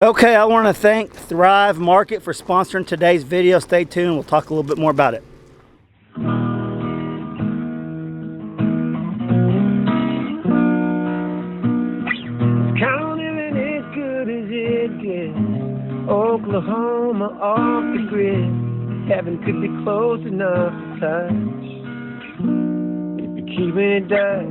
Okay, I want to thank Thrive Market for sponsoring today's video. Stay tuned. We'll talk a little bit more about it. Counting as good as it gets. Oklahoma off the grid. Heaven could be close enough to touch if you're keeping it Dutch.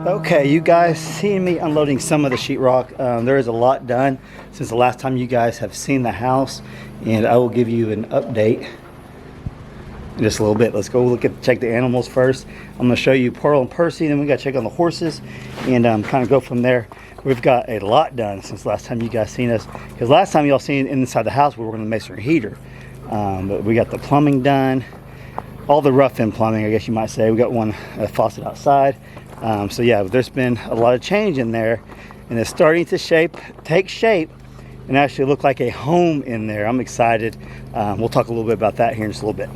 Okay, you guys seen me unloading some of the sheetrock. There is a lot done since the last time you guys have seen the house, and I will give you an update in just a little bit. Let's go check the animals first. I'm going to show you Pearl and Percy, then we got to check on the horses and kind of go from there. We've got a lot done since last time you guys seen us, because last time y'all seen inside the house we were working on the masonry heater, but we got the plumbing done, all the rough-in plumbing, I guess you might say. We got one faucet outside. So yeah, there's been a lot of change in there, and it's starting to take shape and actually look like a home in there. I'm excited. We'll talk a little bit about that here in just a little bit.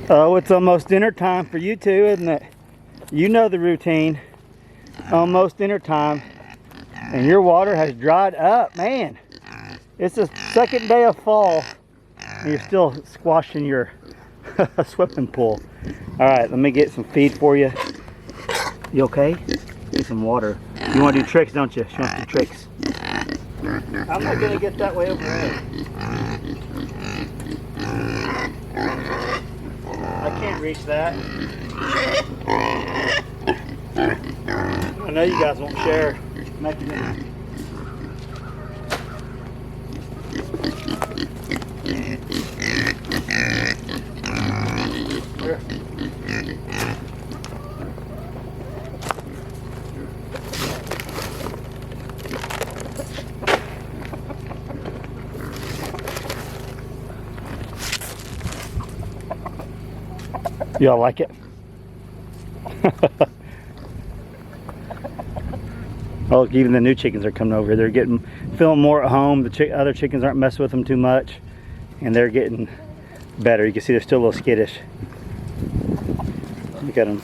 Oh, it's almost dinner time for you two, isn't it? You know the routine. Almost dinner time, and your water has dried up, man. It's the second day of fall, and you're still squashing your swimming pool. All right, let me get some feed for you. You okay? Need some water. You want to do tricks, don't you? She wants to do tricks. I'm not going to get that way over there. I can't reach that. I know you guys won't share. Mechanism. Here. Y'all like it? Oh, even the new chickens are coming over. They're feeling more at home. The other chickens aren't messing with them too much, and they're getting better. You can see they're still a little skittish. Look at them.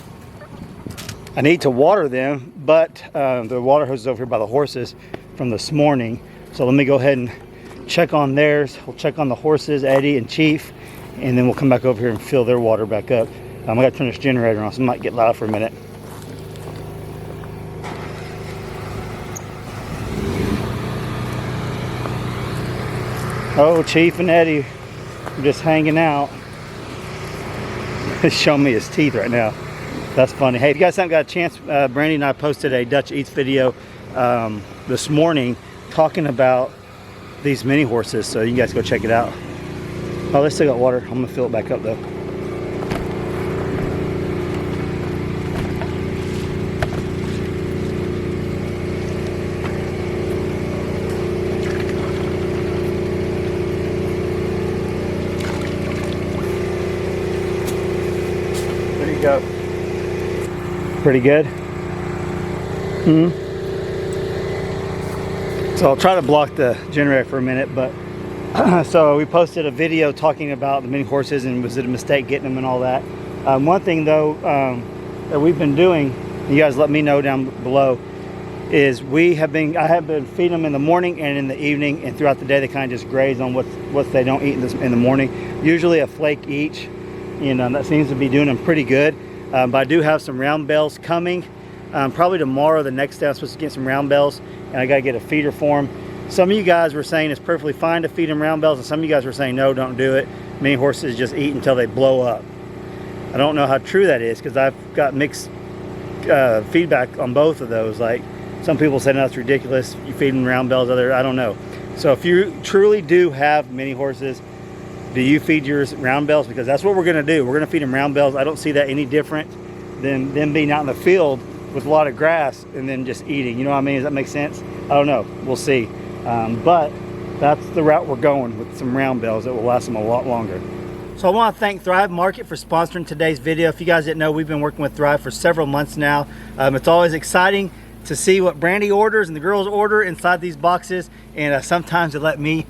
I need to water them, but the water hose is over here by the horses from this morning. So let me go ahead and check on theirs. We'll check on the horses, Eddie and Chief, and then we'll come back over here and fill their water back up. I gotta turn this generator on, so it might get loud for a minute. Oh, Chief and Eddie are just hanging out. He's showing me his teeth right now. That's funny. Hey, if you guys haven't got a chance, Brandy and I posted a Dutch Eats video this morning talking about these mini horses, so you guys go check it out. Oh, they still got water. I'm gonna fill it back up though. There you go. Pretty good. So I'll try to block the generator for a minute, but so we posted a video talking about the mini horses and was it a mistake getting them and all that. One thing though that we've been doing, you guys let me know down below, is I have been feeding them in the morning and in the evening, and throughout the day they kind of just graze on what they don't eat in the morning. Usually a flake each, that seems to be doing them pretty good. But I do have some round bells coming. Probably tomorrow, the next day, I'm supposed to get some round bells, and I gotta get a feeder for them. Some of you guys were saying it's perfectly fine to feed them round bells, and some of you guys were saying no, don't do it. Many horses just eat until they blow up. I don't know how true that is, because I've got mixed feedback on both of those. Like, some people say no, it's ridiculous, you feed them round bells, I don't know. So if you truly do have mini horses, do you feed yours round bells? Because that's what we're gonna do. We're gonna feed them round bells. I don't see that any different than them being out in the field with a lot of grass and then just eating. You know what I mean? Does that make sense? I don't know. We'll see. But that's the route we're going with some round bells that will last them a lot longer. So I want to thank Thrive Market for sponsoring today's video. If you guys didn't know, we've been working with Thrive for several months now. It's always exciting to see what Brandy orders and the girls order inside these boxes, and sometimes they let me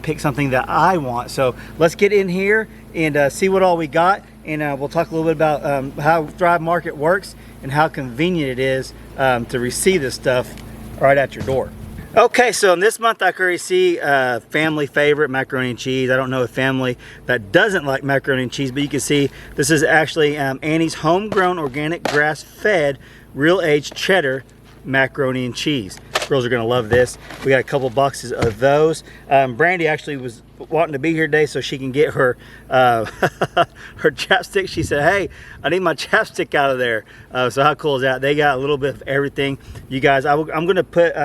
pick something that I want. So let's get in here and see what all we got, and we'll talk a little bit about how Thrive Market works and how convenient it is to receive this stuff right at your door. Okay, so in this month I can already see family favorite macaroni and cheese. I don't know a family that doesn't like macaroni and cheese, but you can see this is actually Annie's homegrown organic grass-fed real aged cheddar macaroni and cheese. Girls are gonna love this. We got a couple boxes of those. Brandy actually was wanting to be here today so she can get her her chapstick. She said, hey, I need my chapstick out of there. So how cool is that? They got a little bit of everything. You guys, I'm gonna put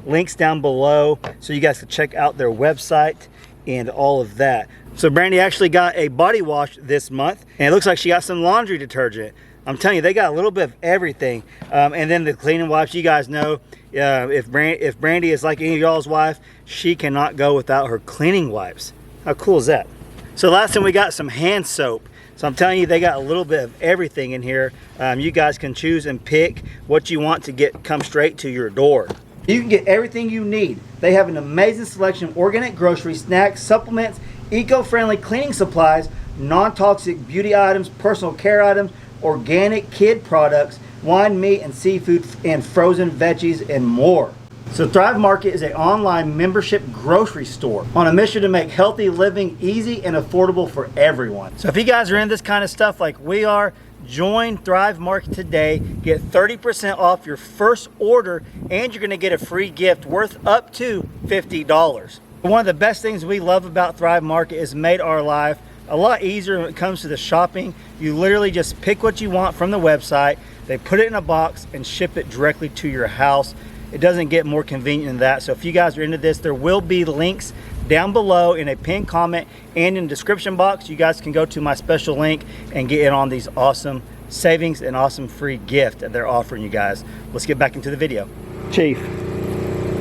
links down below so you guys can check out their website and all of that. So Brandy actually got a body wash this month, and it looks like she got some laundry detergent. I'm telling you, they got a little bit of everything. And then the cleaning wipes, you guys know, if Brandy is like any of y'all's wife, she cannot go without her cleaning wipes. How cool is that? So last time we got some hand soap. So I'm telling you, they got a little bit of everything in here. You guys can choose and pick what you want to come straight to your door. You can get everything you need. They have an amazing selection of organic groceries, snacks, supplements, eco-friendly cleaning supplies, non-toxic beauty items, personal care items, organic kid products, wine, meat, and seafood, and frozen veggies, and more. So Thrive Market is an online membership grocery store on a mission to make healthy living easy and affordable for everyone. So if you guys are in this kind of stuff like we are, join Thrive Market today. Get 30% off your first order, and you're going to get a free gift worth up to $50. One of the best things we love about Thrive Market is made our life a lot easier when it comes to the shopping. You literally just pick what you want from the website, they put it in a box and ship it directly to your house. It doesn't get more convenient than that. So if you guys are into this, there will be links down below in a pinned comment and in the description box. You guys can go to my special link and get in on these awesome savings and awesome free gift that they're offering you guys. Let's get back into the video. Chief,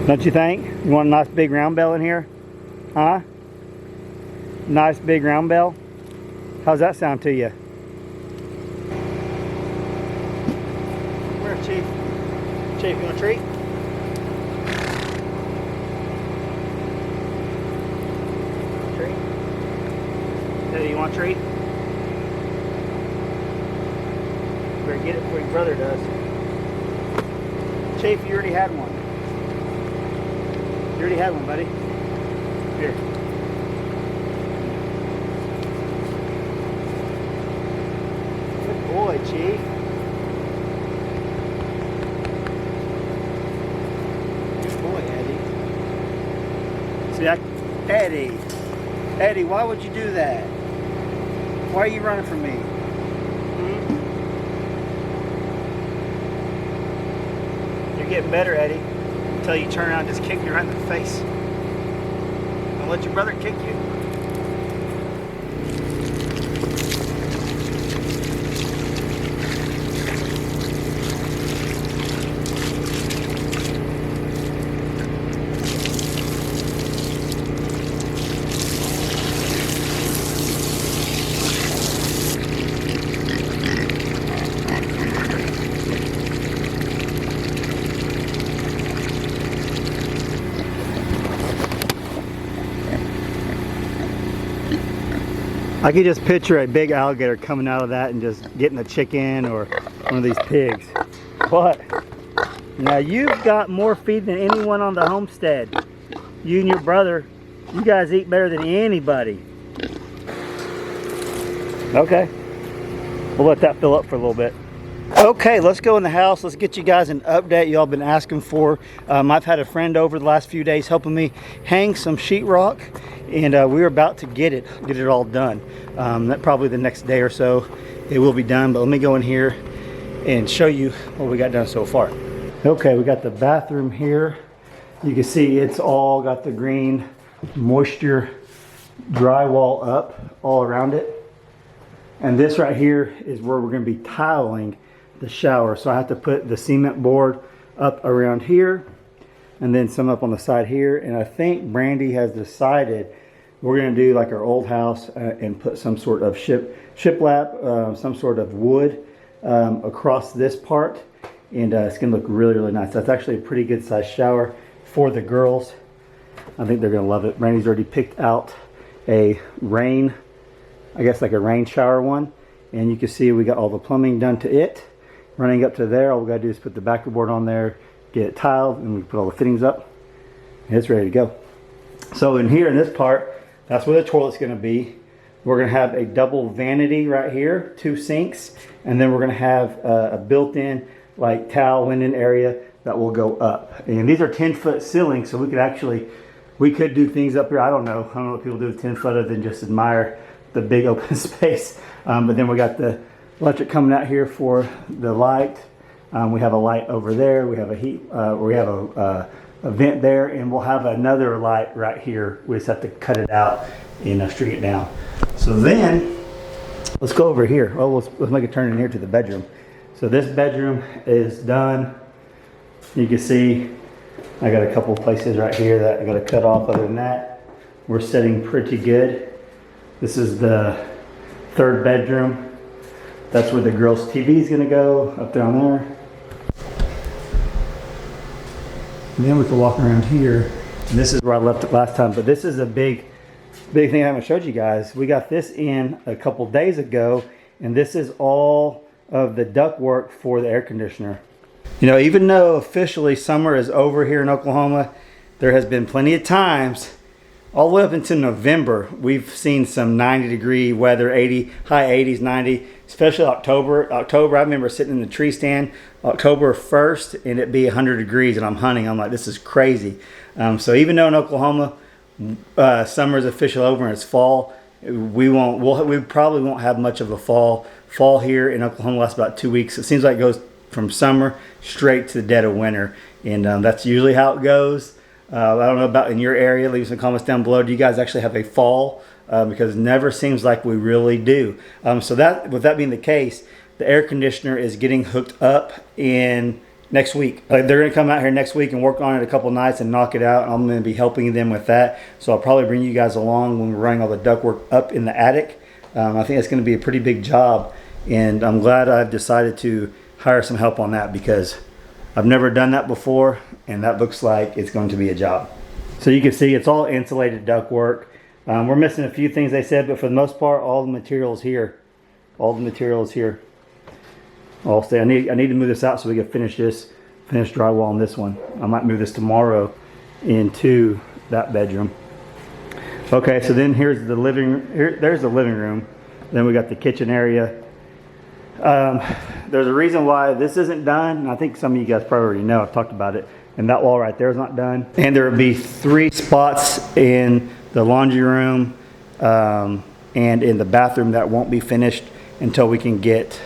don't you think? You want a nice big round bell in here? Huh? Nice big round bell? How's that sound to you? Where, Chief? Chief, you want a treat? Hey, you want a treat? You better get it before your brother does. Chief, you already had one. You already had one, buddy. Here. Good boy, Chief. Good boy, Eddie. See, Eddie. Eddie, why would you do that? Why are you running from me? You're getting better, Eddie. Until you turn around and just kick me right in the face. Don't let your brother kick you. I could just picture a big alligator coming out of that and just getting a chicken or one of these pigs. What? Now you've got more feed than anyone on the homestead. You and your brother, you guys eat better than anybody. Okay, we'll let that fill up for a little bit. Okay, let's go in the house. Let's get you guys an update y'all been asking for. I've had a friend over the last few days helping me hang some sheetrock, and we're about to get it all done. That probably the next day or so it will be done, but let me go in here and show you what we got done so far. Okay, we got the bathroom here. You can see it's all got the green moisture drywall up all around it. And this right here is where we're going to be tiling the shower. So I have to put the cement board up around here and then some up on the side here. And I think Brandy has decided we're going to do like our old house and put some sort of shiplap, some sort of wood across this part. And it's going to look really, really nice. That's actually a pretty good size shower for the girls. I think they're going to love it. Brandy's already picked out a rain, I guess like a rain shower one. And you can see we got all the plumbing done to it. Running up to there, all we got to do is put the backer board on there, get it tiled, and we put all the fittings up, and it's ready to go. So in here, in this part, that's where the toilet's gonna be. We're gonna have a double vanity right here, 2 sinks, and then we're gonna have a built-in like towel linen area that will go up. And these are 10-foot ceilings, so we could do things up here. I don't know what people do with 10 foot other than just admire the big open space. But then we got the electric coming out here for the light. We have a light over there. We have a vent there, and we'll have another light right here. We just have to cut it out and string it down. So then let's go over here. Oh, let's make a turn in here to the bedroom. So this bedroom is done. You can see I got a couple places right here that I got to cut off. Other than that, we're sitting pretty good. This is the 3rd bedroom. That's where the girls' TV is going to go, up down there. And then we can walk around here. And this is where I left it last time, but this is a big thing I haven't showed you guys. We got this in a couple days ago, and this is all of the ductwork for the air conditioner. You know, even though officially summer is over here in Oklahoma, there has been plenty of times, all the way up into November, we've seen some 90-degree weather, high 80s, 90, especially October. I remember sitting in the tree stand October 1st, and it be 100 degrees, and I'm hunting. I'm like, this is crazy. So even though in Oklahoma, summer is officially over and it's fall, we probably won't have much of a fall. Fall here in Oklahoma lasts about 2 weeks. It seems like it goes from summer straight to the dead of winter, and that's usually how it goes. I don't know about in your area. Leave some comments down below. Do you guys actually have a fall? Because it never seems like we really do. So with that being the case, the air conditioner is getting hooked up in next week. Like, they're gonna come out here next week and work on it a couple nights and knock it out. I'm gonna be helping them with that. So I'll probably bring you guys along when we're running all the ductwork up in the attic. I think it's gonna be a pretty big job, and I'm glad I've decided to hire some help on that because I've never done that before, and that looks like it's going to be a job. So you can see it's all insulated ductwork. We're missing a few things they said, but for the most part, all the materials here. All the materials here. All stay. I need to move this out so we can finish drywall on this one. I might move this tomorrow into that bedroom. Okay, so then here's the there's the living room. Then we got the kitchen area. There's a reason why this isn't done, and I think some of you guys probably already know. I've talked about it. And that wall right there is not done. And there will be 3 spots in the laundry room and in the bathroom that won't be finished until we can get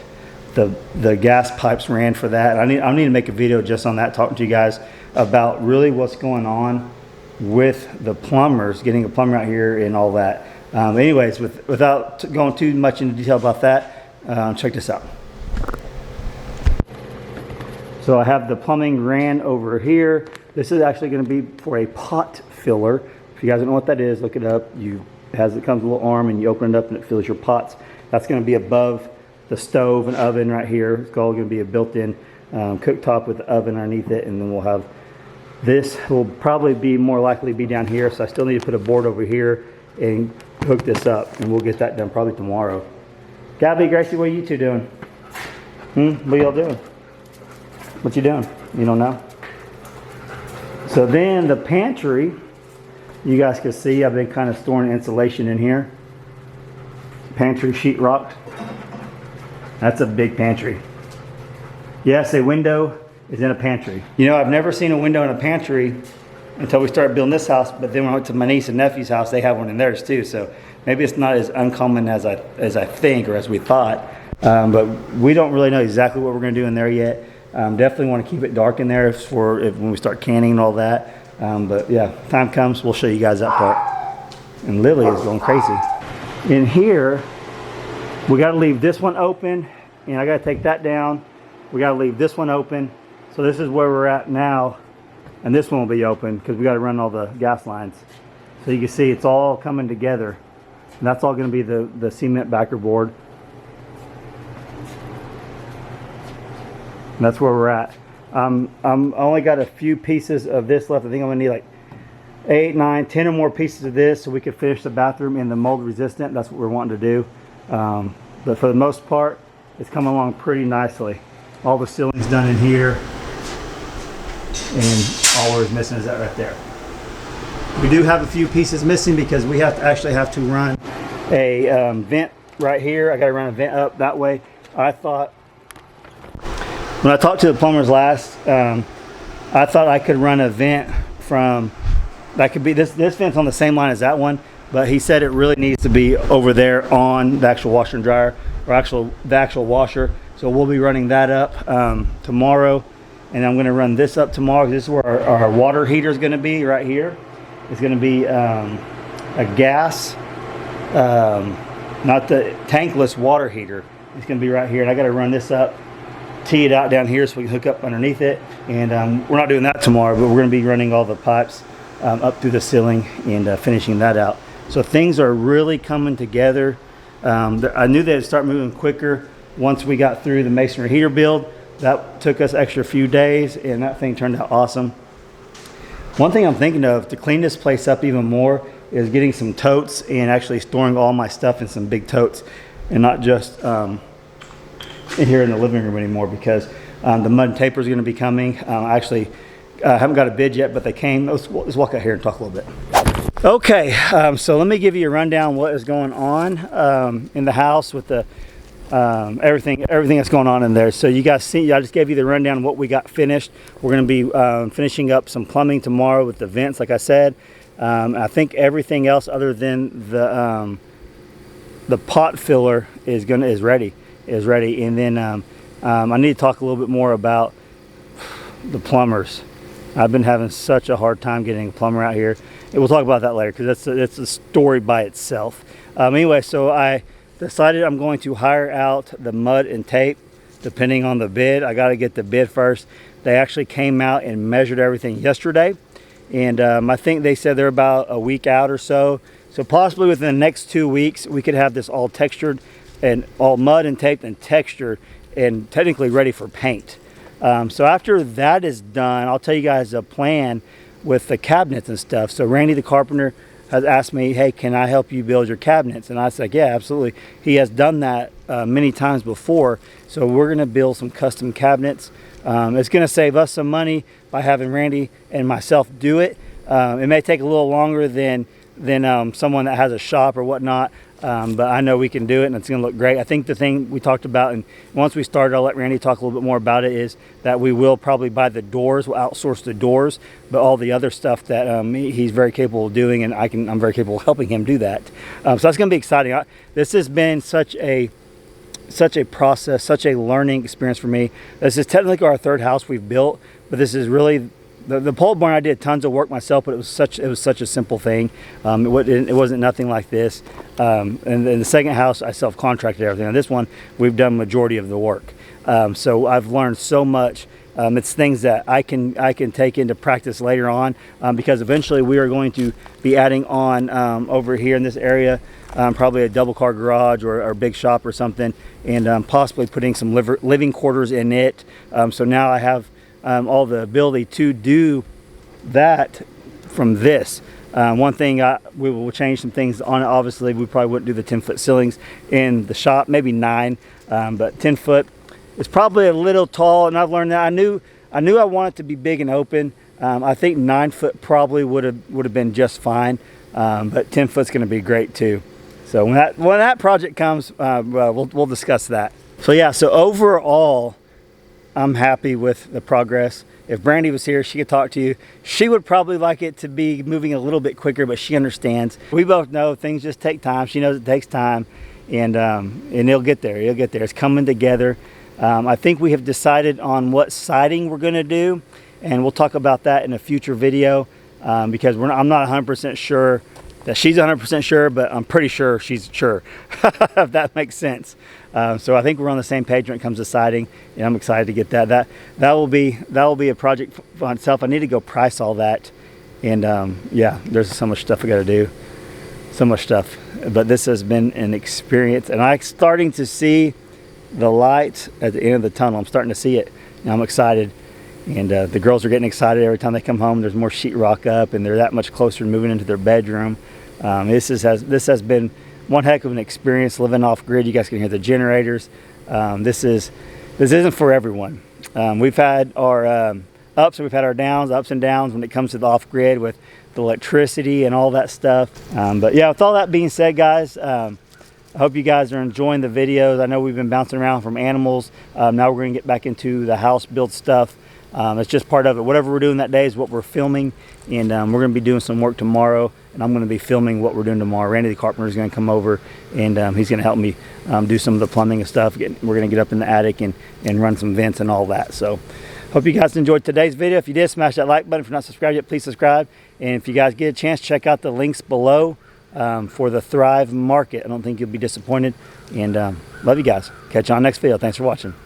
the gas pipes ran for that. I need to make a video just on that, talking to you guys about really what's going on with the plumbers, getting a plumber out here and all that. Anyways, without going too much into detail about that, check this out. So I have the plumbing ran over here. This is actually going to be for a pot filler. If you guys don't know what that is, look it up. It comes with a little arm, and you open it up and it fills your pots. That's going to be above the stove and oven right here. It's all going to be a built-in cooktop with the oven underneath it, and then we'll have this will probably be more likely to be down here. So I still need to put a board over here and hook this up, and we'll get that done probably tomorrow. Gabby, Gracie, what are you two doing? What are y'all doing? What you doing? You don't know? So then the pantry, you guys can see I've been kind of storing insulation in here. Pantry sheetrock. That's a big pantry. Yes, a window is in a pantry. You know, I've never seen a window in a pantry until we started building this house, but then when I went to my niece and nephew's house, they have one in theirs too. So maybe it's not as uncommon as I think or as we thought. But we don't really know exactly what we're going to do in there yet. Definitely want to keep it dark in there when we start canning and all that. But yeah, time comes, we'll show you guys that part. And Lily is going crazy. In here, we got to leave this one open, and I got to take that down. We got to leave this one open. So this is where we're at now, and this one will be open because we got to run all the gas lines. So you can see it's all coming together. And that's all going to be the cement backer board. And that's where we're at. I only got a few pieces of this left. I think I'm going to need like 8, 9, 10 or more pieces of this so we can finish the bathroom in the mold resistant. That's what we're wanting to do. But for the most part, it's coming along pretty nicely. All the ceiling's done in here. and all we're missing is that right there. We do have a few pieces missing because we actually have to run a vent right here. I got to run a vent up that way. I thought, when I talked to the plumbers last, I thought I could run a vent from, that could be, this vent's on the same line as that one, but he said it really needs to be over there on the actual washer and dryer, or the actual washer. So we'll be running that up tomorrow, and I'm going to run this up tomorrow. This is where our water heater is going to be, right here. It's going to be a gas, not the tankless water heater. It's going to be right here, and I got to run this up, tee it out down here so we can hook up underneath it. And we're not doing that tomorrow, but we're going to be running all the pipes up through the ceiling and finishing that out. So things are really coming together. I knew they'd start moving quicker once we got through the masonry heater build. That took us extra few days, and that thing turned out awesome. One thing I'm thinking of to clean this place up even more is getting some totes and actually storing all my stuff in some big totes, and not just in here in the living room anymore, because the mud and taper is going to be coming. I actually haven't got a bid yet, but they came. Let's walk out here and talk a little bit. Okay, so let me give you a rundown of what is going on in the house with the everything that's going on in there. So you guys see, I just gave you the rundown of what we got finished. We're going to be finishing up some plumbing tomorrow with the vents, like I said. I think everything else other than the pot filler is ready. And then I need to talk a little bit more about the plumbers. I've been having such a hard time getting a plumber out here. And we'll talk about that later, because that's a story by itself. Anyway, so I decided I'm going to hire out the mud and tape depending on the bid. I got to get the bid first. They actually came out and measured everything yesterday, and I think they said they're about a week out or so. So possibly within the next 2 weeks we could have this all textured and all mud and taped and textured and technically ready for paint. So after that is done, I'll tell you guys a plan with the cabinets and stuff. So Randy the carpenter has asked me, hey, can I help you build your cabinets? And I said, yeah, absolutely. He has done that many times before. So we're going to build some custom cabinets. It's going to save us some money by having Randy and myself do it. It may take a little longer than someone that has a shop or whatnot, but I know we can do it, and it's going to look great. I think the thing we talked about, and once we start, I'll let Randy talk a little bit more about it, is that we will probably buy the doors. We'll outsource the doors, but all the other stuff that he's very capable of doing, and I'm very capable of helping him do that. So that's going to be exciting. This has been such a process, such a learning experience for me. This is technically our third house we've built, but this is really the pole barn. I did tons of work myself, but it was such a simple thing. It wasn't nothing like this. And then the second house, I self-contracted everything. On this one, we've done majority of the work. So I've learned so much. It's things that I can take into practice later on, because eventually we are going to be adding on over here in this area, probably a double car garage or a big shop or something, and possibly putting some living quarters in it. So now I have all the ability to do that from this. One thing, we will change some things on it. Obviously, we probably wouldn't do the 10-foot ceilings in the shop, maybe 9, but 10 foot is probably a little tall, and I've learned that. I knew I wanted to be big and open. I think 9 foot probably would have been just fine, but 10 foot's going to be great too. So when that project comes, we'll discuss that. So yeah, so overall, I'm happy with the progress. If Brandy was here, she could talk to you. She would probably like it to be moving a little bit quicker, but she understands. We both know things just take time. She knows it takes time, and it'll get there. It'll get there. It's coming together. I think we have decided on what siding we're going to do, and we'll talk about that in a future video, because I'm not 100% sure that she's 100% sure, but I'm pretty sure she's sure, if that makes sense. So I think we're on the same page when it comes to siding, and I'm excited to get that. That will be a project on itself. I need to go price all that, and yeah, there's so much stuff I got to do, so much stuff. But this has been an experience, and I'm starting to see the light at the end of the tunnel. I'm starting to see it, and I'm excited. And the girls are getting excited every time they come home. There's more sheetrock up, and they're that much closer to moving into their bedroom. This has been one heck of an experience living off grid. You guys can hear the generators. This isn't for everyone. We've had our ups, we've had our downs, ups and downs when it comes to the off-grid with the electricity and all that stuff. But yeah, with all that being said, guys, I hope you guys are enjoying the videos. I know we've been bouncing around from animals. Now we're going to get back into the house build stuff. It's just part of it. Whatever we're doing that day is what we're filming, and we're going to be doing some work tomorrow, and I'm going to be filming what we're doing tomorrow. Randy the carpenter is going to come over, and he's going to help me do some of the plumbing and stuff. We're going to get up in the attic and run some vents and all that. So hope you guys enjoyed today's video. If you did, smash that like button. If you're not subscribed yet, please subscribe. And if you guys get a chance, check out the links below for the Thrive Market. I don't think you'll be disappointed. And love you guys. Catch you on next video. Thanks for watching.